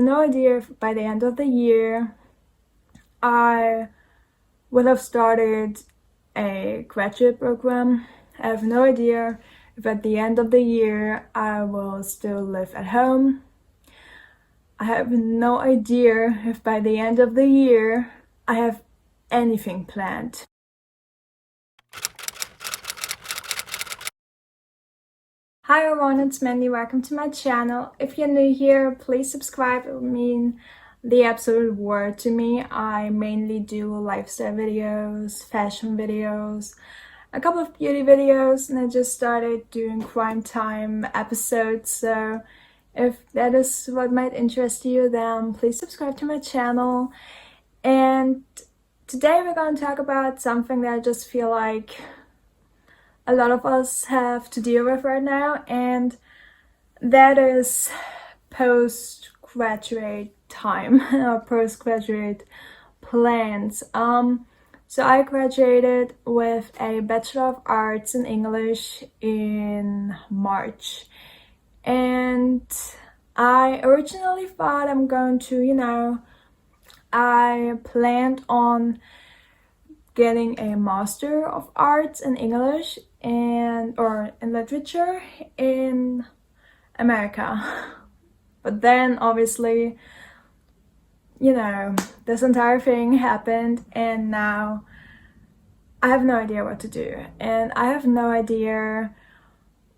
no idea if by the end of the year I will have started a graduate program. I have no idea if at the end of the year I will still live at home. I have no idea if by the end of the year I have anything planned. Hi everyone, it's Mandy. Welcome to my channel. If you're new here, please subscribe. It would mean the absolute world to me. I mainly do lifestyle videos, fashion videos, a couple of beauty videos, and I just started doing crime time episodes. So if that is what might interest you, then please subscribe to my channel. And today we're going to talk about something that I just feel like a lot of us have to deal with right now, and that is postgraduate time or postgraduate plans. So I graduated with a Bachelor of Arts in English in March, and I originally thought I'm going to, I planned on getting a Master of Arts in English or in literature in America. But then obviously, this entire thing happened, and now I have no idea what to do. And I have no idea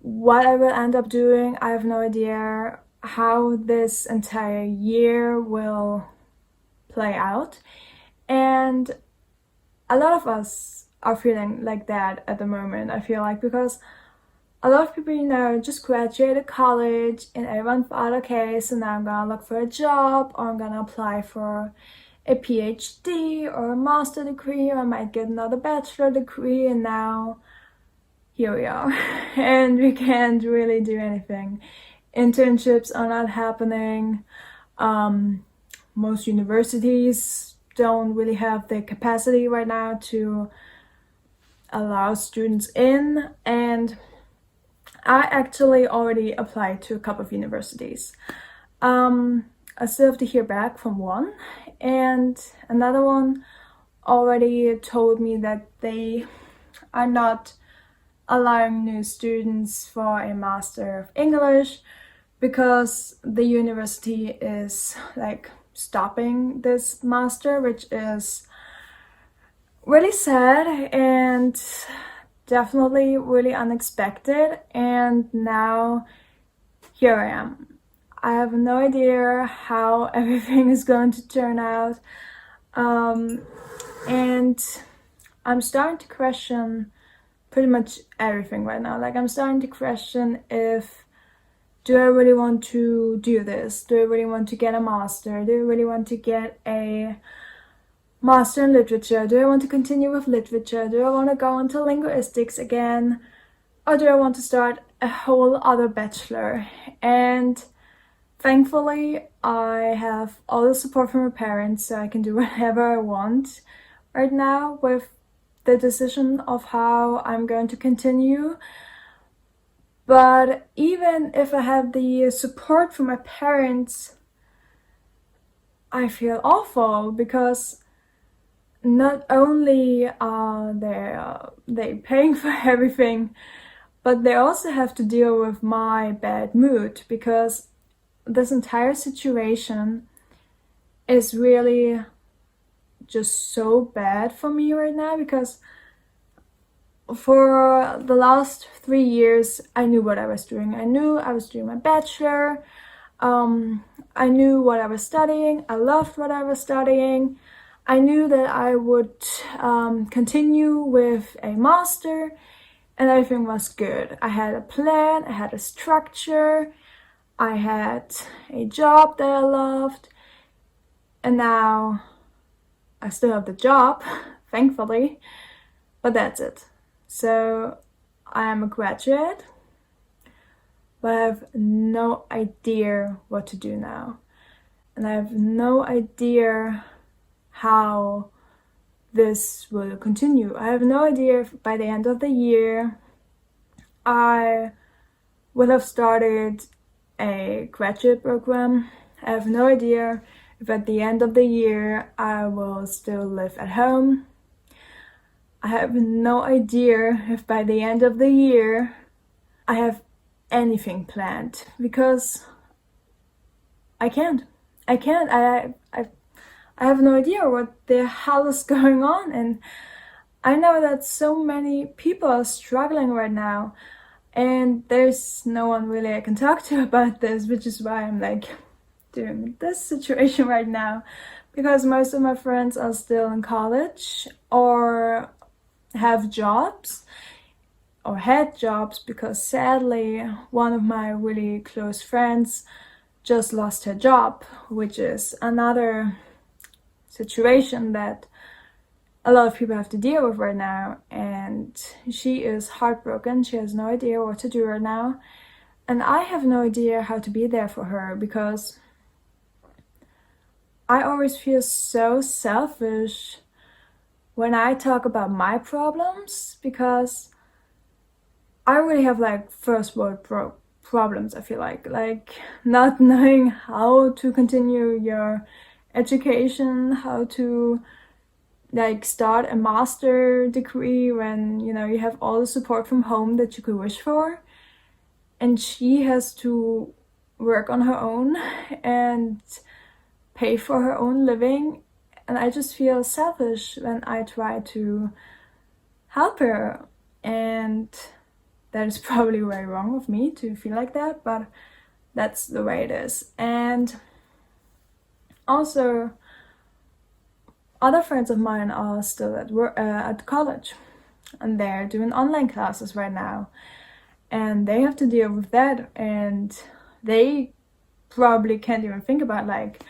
what I will end up doing. I have no idea how this entire year will play out. And a lot of us are feeling like that at the moment, I feel like, because a lot of people, just graduated college and everyone thought, okay, so now I'm gonna look for a job, or I'm gonna apply for a PhD or a master degree, or I might get another bachelor degree, and now here we are. And we can't really do anything. Internships are not happening. Most universities don't really have the capacity right now to allow students in, and I actually already applied to a couple of universities. I still have to hear back from one, and another one already told me that they are not allowing new students for a Master of English because the university is like stopping this master, which is really sad and definitely really unexpected. And now here I am. I have no idea how everything is going to turn out, and I'm starting to question pretty much everything right now. Like, I'm starting to question if do I really want to do this? Do I really want to get a master? Do I really want to get a master in literature? Do I want to continue with literature? Do I want to go into linguistics again? Or do I want to start a whole other bachelor? And thankfully, I have all the support from my parents, so I can do whatever I want right now with the decision of how I'm going to continue. But even if I have the support from my parents, I feel awful, because not only are they paying for everything, but they also have to deal with my bad mood, because this entire situation is really just so bad for me right now. Because for the last 3 years, I knew what I was doing. I knew I was doing my bachelor. I knew what I was studying. I loved what I was studying. I knew that I would continue with a master, and everything was good. I had a plan, I had a structure, I had a job that I loved, and now I still have the job, thankfully, but that's it. So I am a graduate, but I have no idea what to do now. And I have no idea how this will continue. I have no idea if by the end of the year I will have started a graduate program. I I have no idea if at the end of the year I will still live at home. I have no idea if by the end of the year I have anything planned, because I can't. I have no idea what the hell is going on, and I know that so many people are struggling right now, and there's no one really I can talk to about this, which is why I'm like doing this situation right now, because most of my friends are still in college or have jobs or had jobs, because sadly one of my really close friends just lost her job, which is another situation that a lot of people have to deal with right now, and she is heartbroken. She has no idea what to do right now, and I have no idea how to be there for her, because I always feel so selfish when I talk about my problems, because I really have like first world problems. I feel like not knowing how to continue your education, how to like start a master degree when you know you have all the support from home that you could wish for, and she has to work on her own and pay for her own living, and I just feel selfish when I try to help her, and that is probably very wrong of me to feel like that, but that's the way it is. And also other friends of mine are still at college, and they're doing online classes right now, and they have to deal with that, and they probably can't even think about like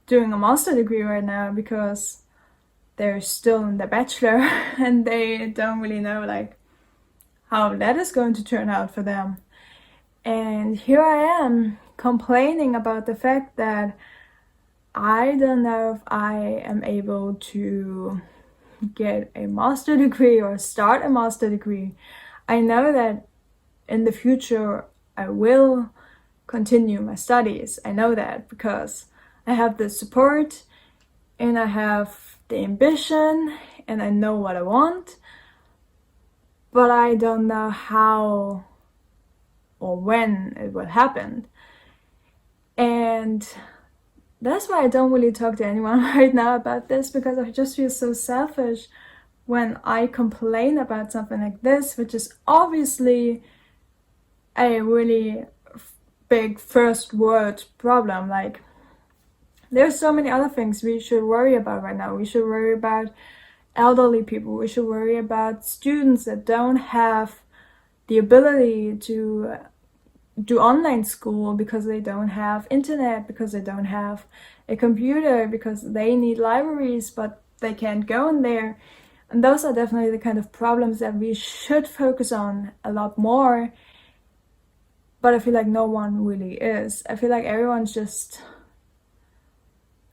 doing a master degree right now, because they're still in the bachelor and they don't really know like how that is going to turn out for them. And here I am complaining about the fact that I don't know if I am able to get a master degree or start a master degree. I know that in the future I will continue my studies. I know that because I have the support and I have the ambition and I know what I want, but I don't know how or when it will happen. And that's why I don't really talk to anyone right now about this, because I just feel so selfish when I complain about something like this, which is obviously a really big first world problem. Like, there's so many other things we should worry about right now. We should worry about elderly people. We should worry about students that don't have the ability to do online school because they don't have internet, because they don't have a computer, because they need libraries but they can't go in there. And those are definitely the kind of problems that we should focus on a lot more. But I feel like no one really is. I feel like everyone's just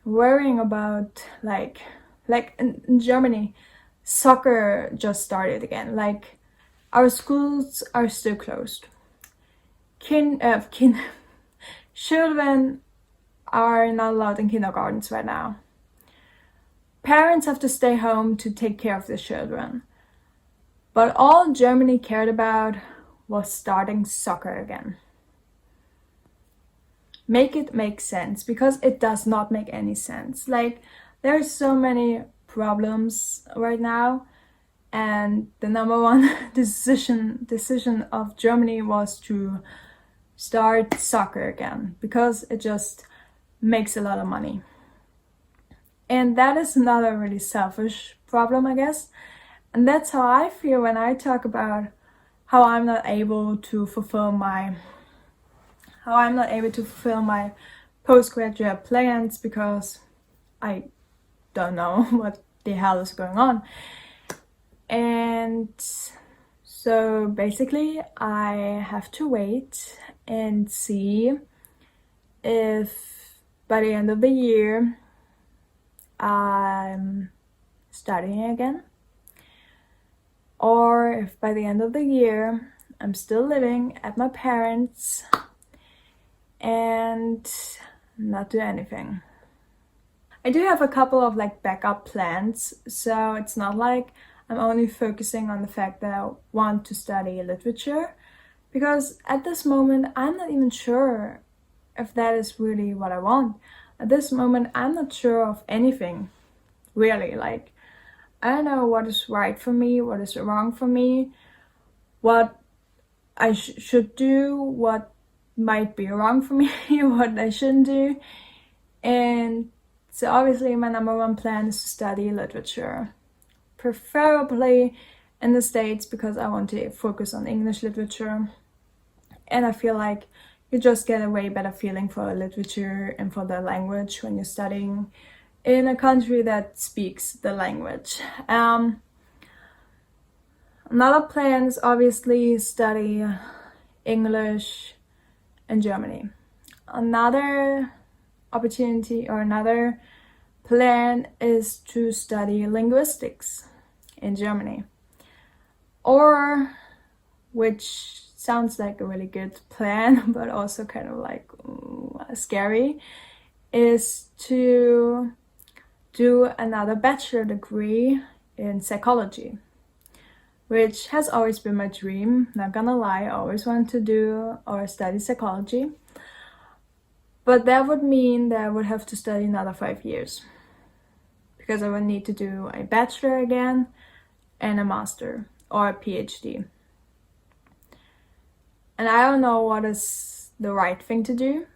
worrying about like in Germany, soccer just started again. Like, our schools are still closed. Children are not allowed in kindergartens right now. Parents have to stay home to take care of the children. But all Germany cared about was starting soccer again. Make it make sense, because it does not make any sense. Like, there's so many problems right now, and the number one decision of Germany was to start soccer again, because it just makes a lot of money. And that is another really selfish problem, I guess. And that's how I feel when I talk about how I'm not able to fulfill my postgraduate plans, because I don't know what the hell is going on. And so basically I have to wait and see if by the end of the year I'm studying again, or if by the end of the year I'm still living at my parents' and not do anything. I do have a couple of like backup plans, so it's not like I'm only focusing on the fact that I want to study literature, because at this moment I'm not even sure if that is really what I want. At this moment I'm not sure of anything, really. Like, I don't know what is right for me, what is wrong for me, what I should do, what might be wrong for me, what I shouldn't do. And so obviously my number one plan is to study literature, preferably in the States, because I want to focus on English literature. And I feel like you just get a way better feeling for literature and for the language when you're studying in a country that speaks the language. Another plan is obviously study English in Germany. Another opportunity or another plan is to study linguistics in Germany. Or, which sounds like a really good plan, but also kind of like scary, is to do another bachelor degree in psychology, which has always been my dream. Not gonna lie, I always wanted to do or study psychology. But that would mean that I would have to study another 5 years, because I would need to do a bachelor again and a master or a PhD. And I don't know what is the right thing to do.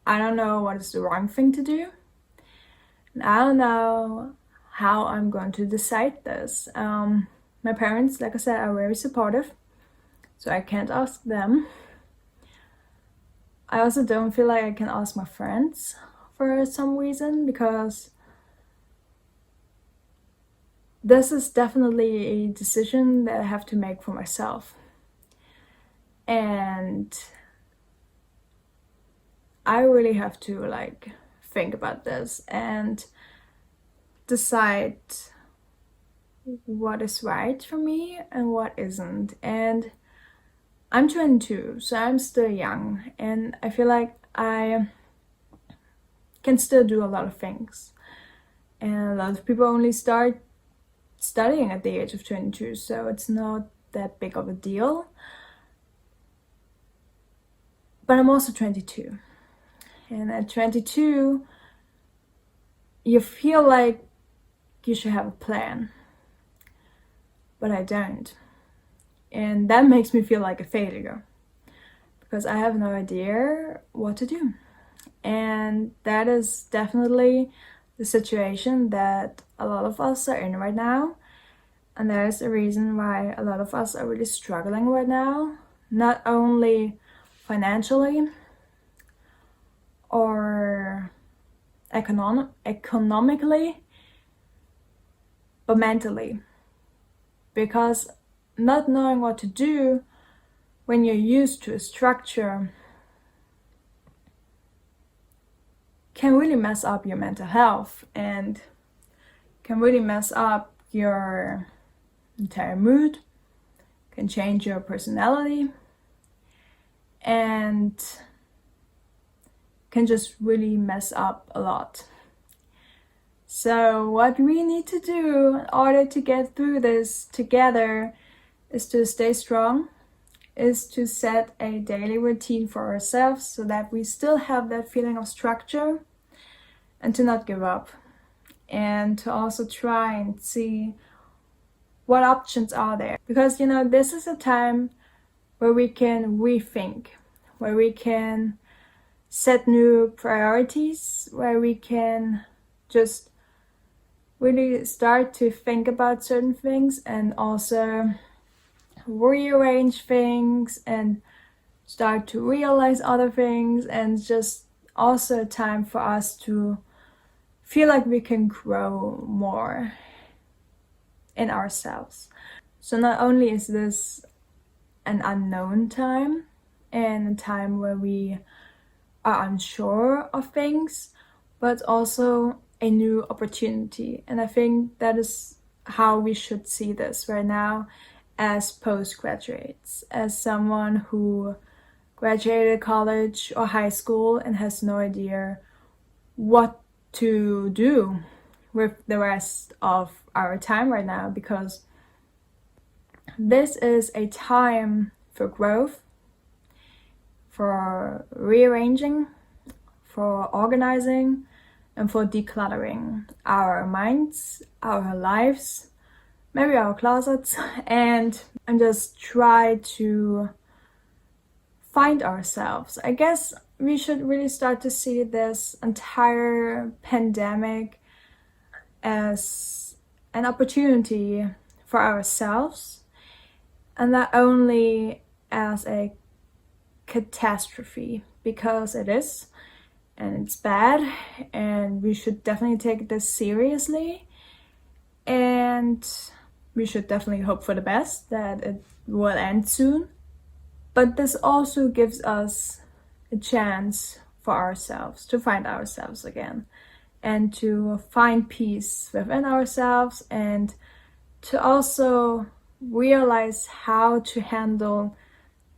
I don't know what is the wrong thing to do. And I don't know how I'm going to decide this. My parents, like I said, are very supportive, so I can't ask them. I also don't feel like I can ask my friends for some reason, because this is definitely a decision that I have to make for myself. And I really have to like think about this and decide what is right for me and what isn't. And I'm 22, so I'm still young, and I feel like I can still do a lot of things. And a lot of people only start studying at the age of 22, so it's not that big of a deal. But I'm also 22. And at 22, you feel like you should have a plan. But I don't. And that makes me feel like a failure, because I have no idea what to do. And that is definitely the situation that a lot of us are in right now. And there is a reason why a lot of us are really struggling right now, not only financially or economically, but mentally. Because not knowing what to do when you're used to a structure can really mess up your mental health and can really mess up your entire mood, can change your personality, and can just really mess up a lot. So what we need to do in order to get through this together is to stay strong, is to set a daily routine for ourselves so that we still have that feeling of structure, and to not give up, and to also try and see what options are there. Because this is a time where we can rethink, where we can set new priorities, where we can just really start to think about certain things and also rearrange things and start to realize other things, and just also a time for us to feel like we can grow more in ourselves. So not only is this an unknown time and a time where we are unsure of things, but also a new opportunity. And I think that is how we should see this right now as postgraduates, as someone who graduated college or high school and has no idea what to do with the rest of our time right now, because this is a time for growth, for rearranging, for organizing, and for decluttering our minds, our lives, maybe our closets, and just try to find ourselves. I guess we should really start to see this entire pandemic as an opportunity for ourselves, and not only as a catastrophe, because it is, and it's bad, and we should definitely take this seriously, and we should definitely hope for the best, that it will end soon. But this also gives us a chance for ourselves to find ourselves again, and to find peace within ourselves, and to also realize how to handle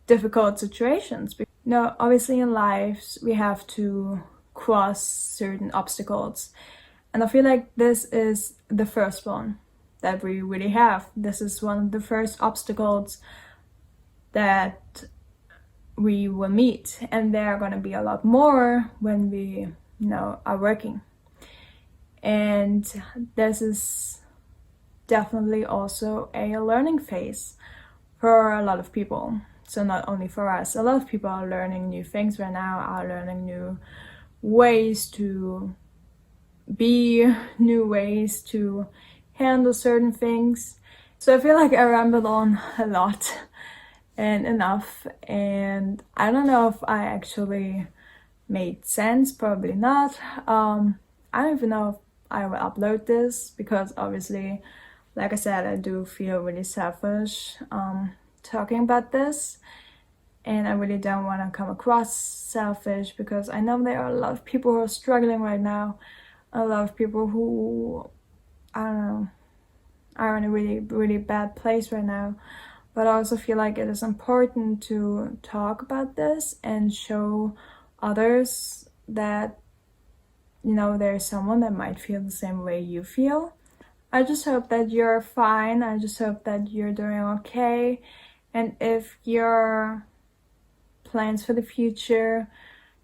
difficult situations. No, obviously in life we have to cross certain obstacles, and I feel like this is the first one that we really have. This is one of the first obstacles that we will meet, and there are going to be a lot more when we are working. And this is definitely also a learning phase for a lot of people. So not only for us, a lot of people are learning new things right now, are learning new ways to be, new ways to handle certain things. So I feel like I rambled on a lot and enough, and I don't know if I actually made sense, probably not. I don't even know if I will upload this, because obviously, like I said, I do feel really selfish talking about this, and I really don't want to come across selfish, because I know there are a lot of people who are struggling right now, a lot of people who, I don't know, are in a really, really bad place right now. But I also feel like it is important to talk about this and show others that, there's someone that might feel the same way you feel. I just hope that you're fine. I just hope that you're doing okay. And if your plans for the future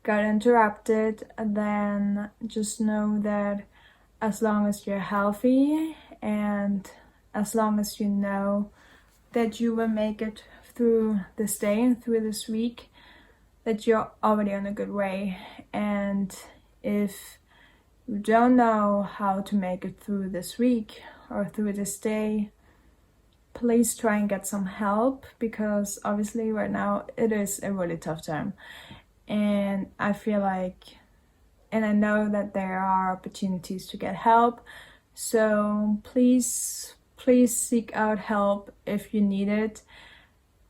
got interrupted, then just know that as long as you're healthy, and as long as you know that you will make it through this day and through this week, that you're already on a good way. And if you don't know how to make it through this week or through this day, please try and get some help, because obviously right now it is a really tough time. And I feel like, and I know that there are opportunities to get help, so please seek out help if you need it.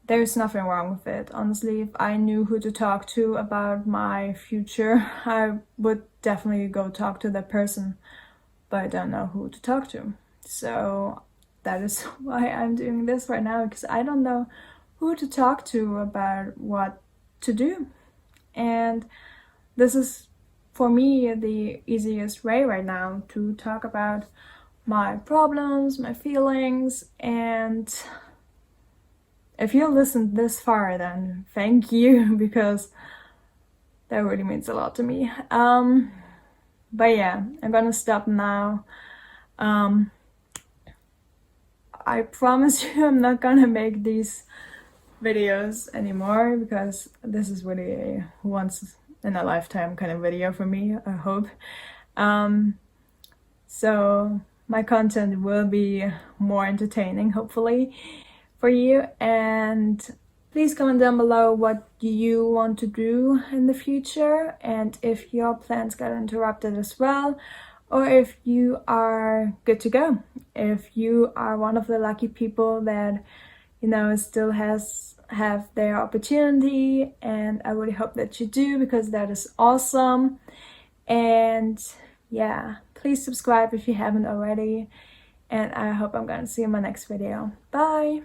There's nothing wrong with it. Honestly, if I knew who to talk to about my future, I would definitely go talk to that person, but I don't know who to talk to. So that is why I'm doing this right now, because I don't know who to talk to about what to do. And this is, for me, the easiest way right now to talk about my problems, my feelings. And if you listened this far, then thank you, because that really means a lot to me. But yeah, I'm gonna stop now. I promise you I'm not gonna make these videos anymore, because this is really a once in a lifetime kind of video for me, I hope. So my content will be more entertaining, hopefully, for you. And please comment down below what you want to do in the future, and if your plans got interrupted as well, or if you are good to go, if you are one of the lucky people that still have their opportunity. And I really hope that you do, because that is awesome. And yeah, please subscribe if you haven't already, and I hope I'm gonna see you in my next video. Bye.